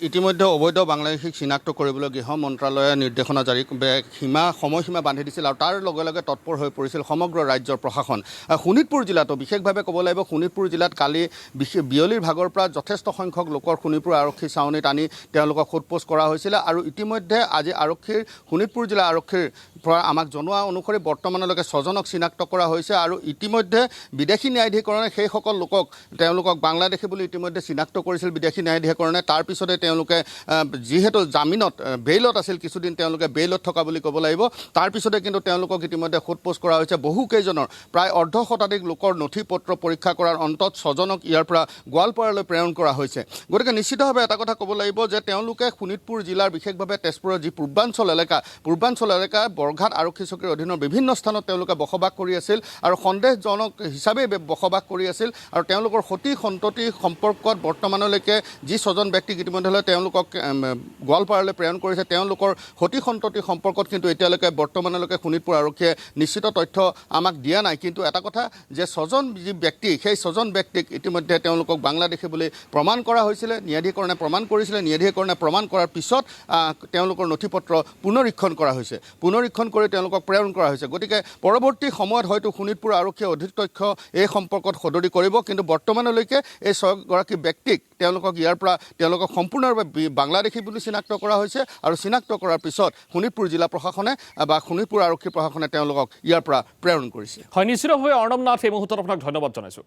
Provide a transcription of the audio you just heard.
ইতিমধ্যে অবৈধ বাংলাদেশীক চিনাক্ত কৰিবলৈ গৃহ মন্ত্ৰালয়ে নিৰ্দেশনা জাৰি সময়সীমা বান্ধি দিছিল আৰু তাৰ লগে লগে তৎপৰ হৈ পৰিছিল সমগ্ৰ ৰাজ্যৰ প্ৰশাসন। শোণিতপুৰ জিলাতো বিশেষভাৱে ক'ব লাগিব, শোণিতপুৰ জিলাত কালি বিয়লিৰ ভাগৰ পৰা যথেষ্ট সংখ্যক লোকৰ শোণিতপুৰ আৰক্ষী ছাউনীত আনি তেওঁলোকক সোধপোছ কৰা হৈছিল আৰু ইতিমধ্যে আজি শোণিতপুৰ জিলা আৰক্ষীৰ পৰা আমাক জনোৱা অনুসৰি বৰ্তমানলৈকে 6জনক চিনাক্ত কৰা হৈছে আৰু ইতিমধ্যে বিদেশী ন্যায়াধীকৰণে সেইসকল তেওঁলোকক বাংলাদেশী বুলি ইতিমধ্যে চিনাক্ত কৰিছিল বিদেশী ন্যায়াধীকৰণে। তাৰ পিছতে তেওঁলোকে যিহেতু জামিনত বেইলত আছিল, কিছুদিন তেওঁলোকে বেইলত থকা বুলি ক'ব লাগিব, তাৰ পিছতে কিন্তু তেওঁলোকক ইতিমধ্যে সোধপোছ কৰা হৈছে। বহুকেইজনৰ প্ৰায় অৰ্ধ শতাধিক লোকৰ নথি পত্ৰ পৰীক্ষা কৰাৰ অন্তত 6জনক ইয়াৰ পৰা গোৱালপাৰালৈ প্ৰেৰণ কৰা হৈছে। গতিকে নিশ্চিতভাৱে এটা কথা ক'ব লাগিব যে তেওঁলোকে শোণিতপুৰ জিলাৰ বিশেষভাৱে তেজপুৰৰ যি পূৰ্বাঞ্চল এলেকা বৰঘাট আৰক্ষী চকীৰ অধীনৰ বিভিন্ন স্থানত তেওঁলোকে বসবাস কৰি আছিল আৰু সন্দেহজনক হিচাপে বসবাস কৰি আছিল আৰু তেওঁলোকৰ সতি সন্ততি সম্পৰ্কত বৰ্তমানলৈকে যি 6জন ব্যক্তিক ইতিমধ্যে তেওঁলোকক গোৱালপাৰালৈ প্ৰেৰণ কৰিছে, তেওঁলোকৰ সতি সন্ততি সম্পৰ্কত কিন্তু এতিয়ালৈকে বৰ্তমানলৈকে শোণিতপুৰ আৰক্ষীয়ে নিশ্চিত তথ্য আমাক দিয়া নাই। কিন্তু এটা কথা যে 6জন যি ব্যক্তি, সেই 6জন ব্যক্তিক ইতিমধ্যে তেওঁলোকক বাংলাদেশী বুলি প্ৰমাণ কৰা হৈছিলে, ন্যায়াধীকৰণে প্ৰমাণ কৰিছিলে। ন্যায়াধীকৰণে প্ৰমাণ কৰাৰ পিছত তেওঁলোকৰ নথি পত্ৰ পুনৰীক্ষণ কৰা হৈছে, পুনৰীক্ষণ কৰি তেওঁলোকক প্ৰেৰণ কৰা হৈছে। গতিকে পৰৱৰ্তী সময়ত হয়তো শোণিতপুৰ আৰক্ষীয়ে অধিক তথ্য এই সম্পৰ্কত সদৰি কৰিব, কিন্তু বৰ্তমানলৈকে এই 6গৰাকী ব্যক্তিক ইয়াৰ পৰা তেওঁলোকক সম্পূৰ্ণৰূপে বাংলাদেশী বুলি চিনাক্ত কৰা হৈছে আৰু চিনাক্ত কৰাৰ পিছত শোণিতপুৰ জিলা প্ৰশাসনে বা শোণিতপুৰ আৰক্ষী প্ৰশাসনে তেওঁলোকক ইয়াৰ পৰা প্ৰেৰণ কৰিছে। হয়, নিশ্চিতভাৱে অৰ্ণৱ নাথ, এই মুহূৰ্তত আপোনাক ধন্যবাদ জনাইছোঁ।